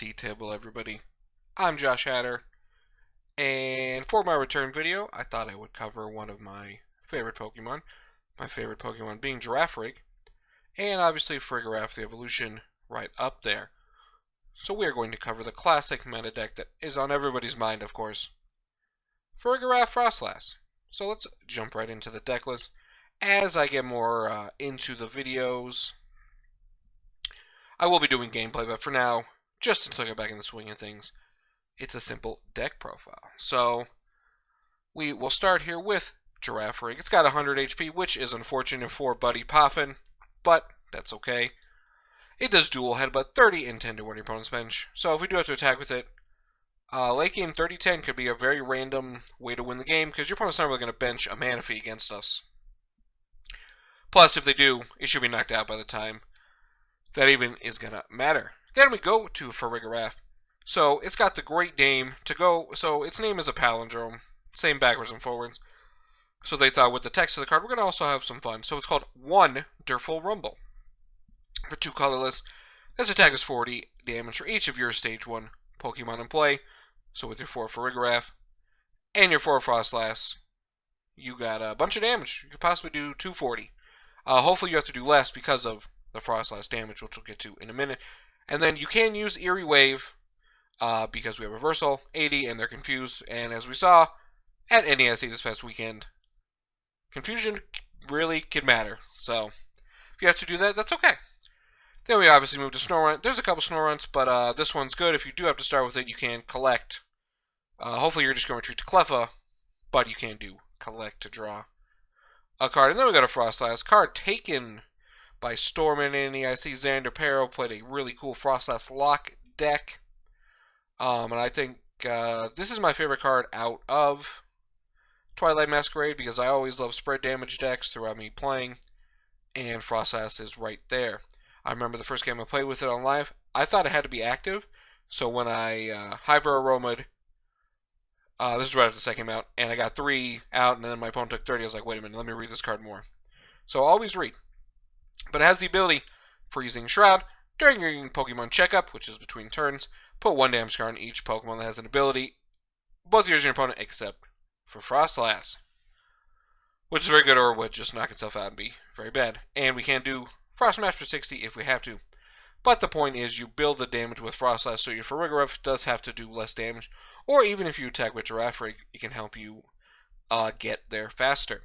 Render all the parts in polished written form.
tea table, everybody. I'm Josh Hatter, and for my return video, I thought I would cover one of my favorite Pokemon. My favorite Pokemon being Girafarig, and obviously Farigiraf the evolution right up there. So we are going to cover the classic meta deck that is on everybody's mind, of course. Farigiraf Froslass. So let's jump right into the deck list. As I get more into the videos, I will be doing gameplay, but for now, just until I get back in the swing of things, it's a simple deck profile. So we will start here with Girafarig. It's got 100 HP, which is unfortunate for Buddy Poffin, but that's okay. It does dual headbutt 30 and 10 to one your opponent's bench. So if we do have to attack with it, late game 30-10 could be a very random way to win the game because your opponent's not really going to bench a Manaphy against us. Plus, if they do, it should be knocked out by the time that even is going to matter. Then we go to Farigiraf. So it's got the Great Dame to go. So its name is a palindrome, same backwards and forwards. So they thought with the text of the card, we're going to also have some fun. So it's called Wonderful Rumble. For 2 colorless, this attack is 40 damage for each of your stage 1 Pokemon in play. So with your 4 Farigiraf and your 4 Froslass, you got a bunch of damage. You could possibly do 240. Hopefully you have to do less because of the Froslass damage, which we'll get to in a minute. And then you can use Eerie Wave because we have Reversal, 80, and they're confused. And as we saw at NESE this past weekend, confusion really can matter. So if you have to do that, that's okay. Then we obviously move to Snorunt. There's a couple Snorunts, but this one's good. If you do have to start with it, you can collect. Hopefully you're just going to retreat to Cleffa, but you can do collect to draw a card. And then we got a Froslass card taken by Storm and Annie. I see Xander Pero played a really cool Froslass lock deck. And I think this is my favorite card out of Twilight Masquerade because I always love spread damage decks throughout me playing. And Froslass is right there. I remember the first game I played with it on live, I thought it had to be active. So when I Hyper Aromaed, this is right after the second out, and I got 3 out, and then my opponent took 30. I was like, wait a minute, let me read this card more. So always read. But it has the ability for using Shroud during your Pokemon checkup, which is between turns. Put 1 damage card on each Pokemon that has an ability, both yours and your opponent, except for Froslass, which is very good, or would just knock itself out and be very bad. And we can do Frost Smash for 60 if we have to. But the point is you build the damage with Froslass, so your Farigiraf does have to do less damage. Or even if you attack with Girafarig, it can help you get there faster.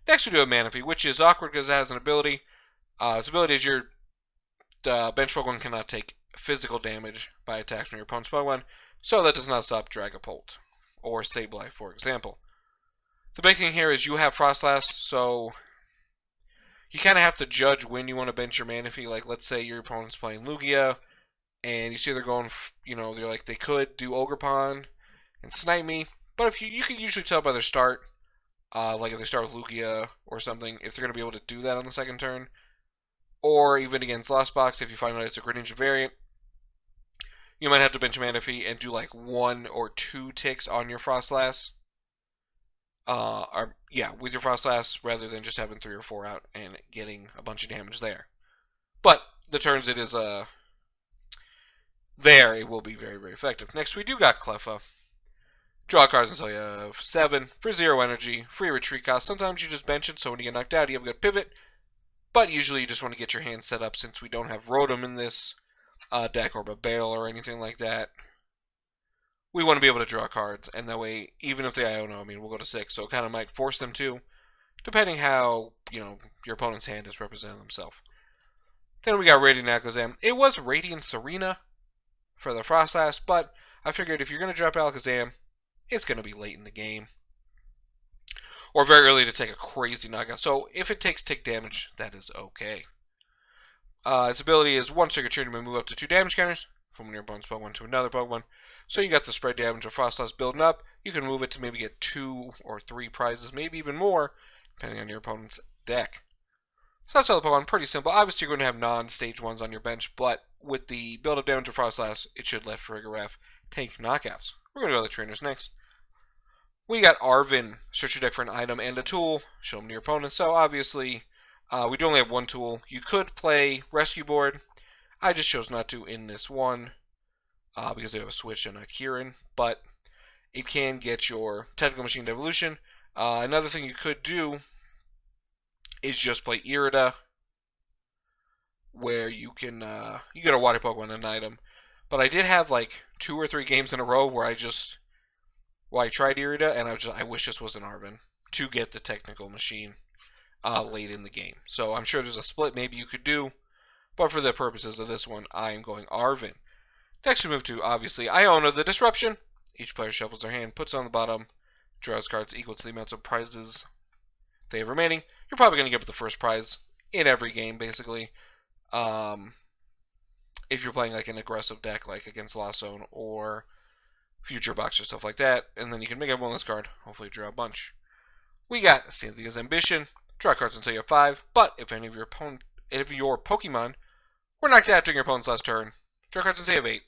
Next we do a Manaphy, which is awkward because it has an ability. Its ability is your bench Pokemon cannot take physical damage by attacks from your opponent's Pokemon, so that does not stop Dragapult or Sableye, for example. The big thing here is you have Froslass, so you kind of have to judge when you want to bench your Manaphy. Like, let's say your opponent's playing Lugia, and you see they're going, they're like, they could do Ogerpon and Snipe me, but if you can usually tell by their start, like if they start with Lugia or something, if they're going to be able to do that on the second turn. Or even against Lost Box, if you find out it's a Greninja variant, you might have to bench Manaphy and do like 1 or 2 ticks on your Froslass. With your Froslass, rather than just having 3 or 4 out and getting a bunch of damage there. But the turns it is there, it will be very, very effective. Next, we do got Cleffa. Draw cards until you have 7 for 0 energy, free retreat cost. Sometimes you just bench it, so when you get knocked out, you have a good pivot. But usually you just want to get your hand set up since we don't have Rotom in this deck or Babale or anything like that. We want to be able to draw cards, and that way, even if they Iono, we'll go to 6, so it kind of might force them to, depending how, your opponent's hand is representing themselves. Then we got Radiant Alakazam. It was Radiant Serena for the Froslass, but I figured if you're going to drop Alakazam, it's going to be late in the game. Or very early to take a crazy knockout. So if it takes tick damage, that is okay. Its ability is once your turn, you may move up to 2 damage counters from one of your opponent's Pokemon to another Pokemon. So you got the spread damage of Froslass building up. You can move it to maybe get 2 or 3 prizes, maybe even more, depending on your opponent's deck. So that's all the Pokemon. Pretty simple. Obviously, you're going to have non-stage 1s on your bench, but with the build-up damage of Froslass, it should let Farigiraf take knockouts. We're going to go to the trainers next. We got Arvin. Search your deck for an item and a tool. Show them to your opponent. So obviously, we do only have 1 tool. You could play Rescue Board. I just chose not to in this one. because they have a switch and a Kieran, but it can get your Technical Machine Devolution. Another thing you could do is just play Irida, where you can you get a water Pokemon and an item. But I did have like 2 or 3 games in a row where I tried Irida, and I wish this was an Arven to get the Technical Machine late in the game. So I'm sure there's a split maybe you could do, but for the purposes of this one, I am going Arven. Next we move to, obviously, Iona the Disruption. Each player shuffles their hand, puts it on the bottom, draws cards equal to the amounts of prizes they have remaining. You're probably going to get the first prize in every game, basically. If you're playing like an aggressive deck, like against Lost Zone or Future Box or stuff like that, and then you can make a bonus card, hopefully draw a bunch. We got Cynthia's Ambition. Draw cards until you have 5, but if any of your Pokemon were knocked out during your opponent's last turn, draw cards until you have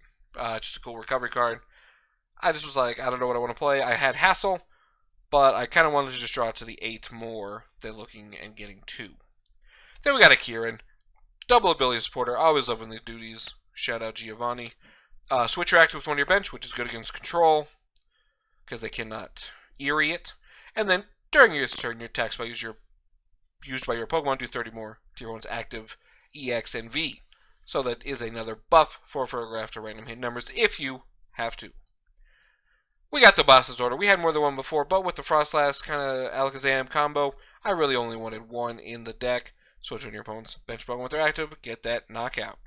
8. Just a cool recovery card. I just was like, I don't know what I want to play. I had Hassle, but I kind of wanted to just draw it to the 8 more than looking and getting 2. Then we got a Kieran. Double ability supporter. I always love when they do these. Shout out Giovanni. Switch your active with one of your bench, which is good against control, because they cannot Eerie it. And then during your turn, your attack spell used by your Pokemon do 30 more to your one's active EX and V. So that is another buff for Farigiraf to random hit numbers if you have to. We got the Boss's Order. We had more than one before, but with the Froslass kind of Alakazam combo, I really only wanted one in the deck. Switch on your opponent's bench Pokemon with their active, get that knockout.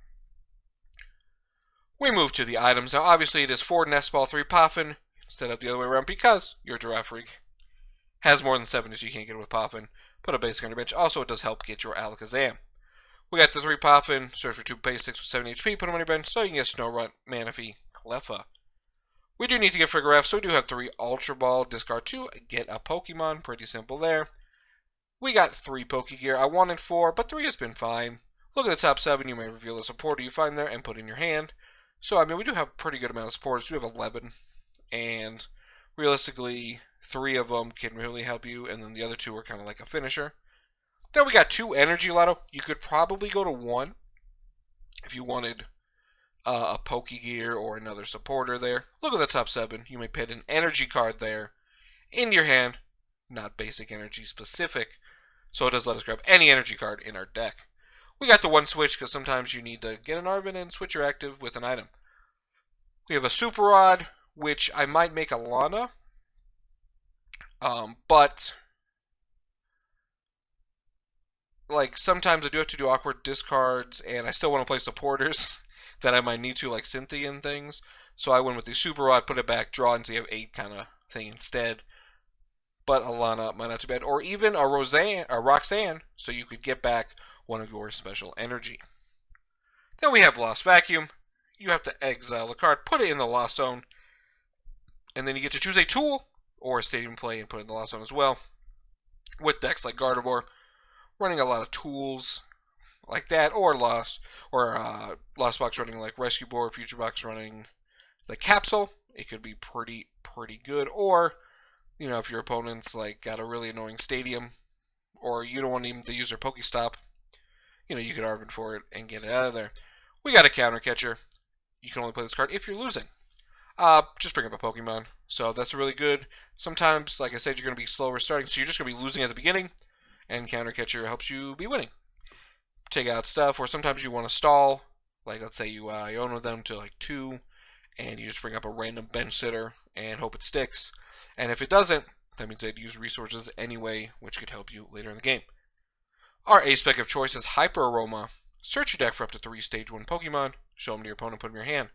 We move to the items. Now, obviously, it is 4 Nest Ball, 3 Poffin, instead of the other way around, because your Giraffe has more than 7, so you can't get it with Poffin. Put a basic on your bench. Also, it does help get your Alakazam. We got the 3 Poffin, search for 2 basics with 7 HP, put them on your bench, so you can get Snorunt, Manaphy, Cleffa. We do need to get Farigiraf, so we do have 3 Ultra Ball, discard 2, get a Pokemon. Pretty simple there. We got 3 Pokegear. I wanted 4, but 3 has been fine. Look at the top 7. You may reveal a supporter you find there and put in your hand. So, I mean, we do have a pretty good amount of supporters. We have 11. And realistically, 3 of them can really help you, and then the other 2 are kind of like a finisher. Then we got 2 Energy Lotto. You could probably go to 1 if you wanted a Pokegear or another supporter there. Look at the top 7. You may put an energy card there in your hand. Not basic energy specific. So it does let us grab any energy card in our deck. We got the 1 switch because sometimes you need to get an Arven and switch your active with an item. We have a Super Rod, which I might make a Lana. But like sometimes I do have to do awkward discards and I still want to play supporters that I might need to, like Cynthia and things. So I went with the Super Rod, put it back, draw until you have 8 kind of thing instead. But Alana might not too bad. Or even a Roxanne, so you could get back one of your special energy. Then we have Lost Vacuum. You have to exile the card, put it in the Lost Zone, and then you get to choose a tool or a Stadium Play and put it in the Lost Zone as well. With decks like Gardevoir, running a lot of tools like that, or Lost Box running like Rescue Board, Future Box running the Capsule. It could be pretty good. Or you know, if your opponent's like got a really annoying stadium, or you don't want them to use their Pokestop, you know, you could Arven for it and get it out of there. We got a Counter Catcher. You can only play this card if you're losing. Just bring up a Pokemon. So that's really good. Sometimes, like I said, you're going to be slower starting, so you're just going to be losing at the beginning, and Counter Catcher helps you be winning. Take out stuff, or sometimes you want to stall. Like, let's say you own them to like 2, and you just bring up a random bench sitter and hope it sticks. And if it doesn't, that means they'd use resources anyway, which could help you later in the game. Our A-Spec of choice is Hyper Aroma. Search your deck for up to 3 Stage 1 Pokemon, show them to your opponent, put them in your hand.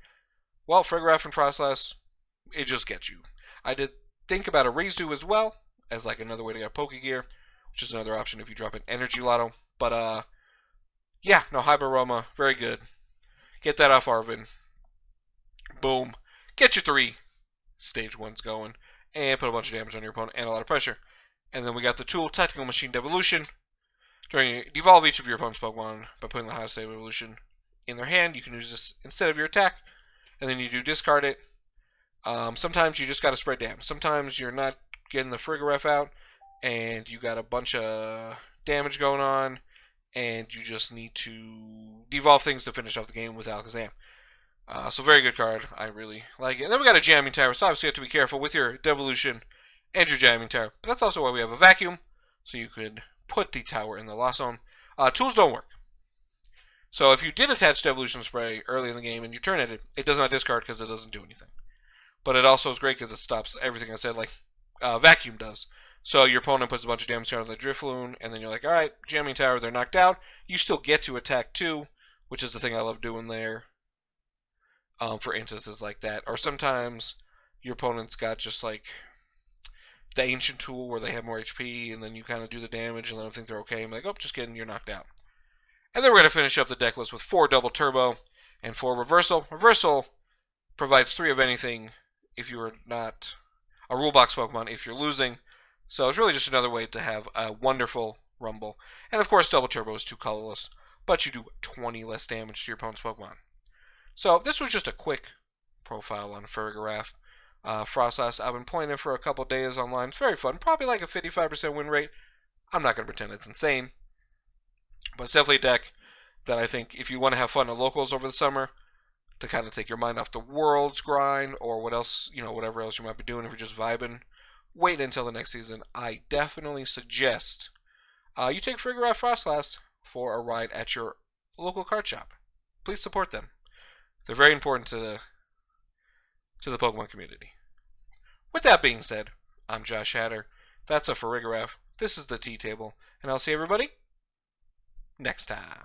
Well, Farigiraf and Froslass, it just gets you. I did think about a Reizu as well, as like another way to get Pokegear, which is another option if you drop an Energy Lotto. But, yeah, no, Hyper Aroma, very good. Get that off Arven. Boom. Get your 3 Stage 1s going. And put a bunch of damage on your opponent and a lot of pressure. And then we got the tool, Technical Machine Devolution. Devolve each of your opponent's Pokemon by putting the highest state of evolution in their hand. You can use this instead of your attack. And then you do discard it. Sometimes you just got to spread damage. Sometimes you're not getting the Farigiraf out, and you got a bunch of damage going on, and you just need to devolve things to finish off the game with Alakazam. So very good card. I really like it. And then we got a jamming tower, so obviously you have to be careful with your devolution and your jamming tower. But that's also why we have a vacuum, so you could put the tower in the lost zone. Tools don't work. So if you did attach devolution spray early in the game and you turn it, it does not discard because it doesn't do anything. But it also is great because it stops everything I said, like vacuum does. So your opponent puts a bunch of damage down on the Drifloon, and then you're like, all right, jamming tower, they're knocked out. You still get to attack too, which is the thing I love doing there. For instances like that, or sometimes your opponent's got just like the ancient tool where they have more HP, and then you kind of do the damage and let them think they're okay. I'm like, oh, just kidding, you're knocked out. And then we're gonna finish up the deck list with 4 double turbo and 4 reversal. Reversal provides 3 of anything if you are not a rule box Pokemon if you're losing. So it's really just another way to have a wonderful rumble. And of course, double turbo is 2 colorless, but you do 20 less damage to your opponent's Pokemon. So this was just a quick profile on Farigiraf Froslass. I've been playing it for a couple days online. It's very fun. Probably like a 55% win rate. I'm not going to pretend it's insane. But it's definitely a deck that I think if you want to have fun at locals over the summer, to kind of take your mind off the world's grind or what else, whatever else you might be doing if you're just vibing, wait until the next season. I definitely suggest you take Farigiraf Froslass for a ride at your local card shop. Please support them. They're very important to the Pokemon community. With that being said, I'm Josh Hatter. That's a Farigiraf. This is the Tea Table, and I'll see everybody next time.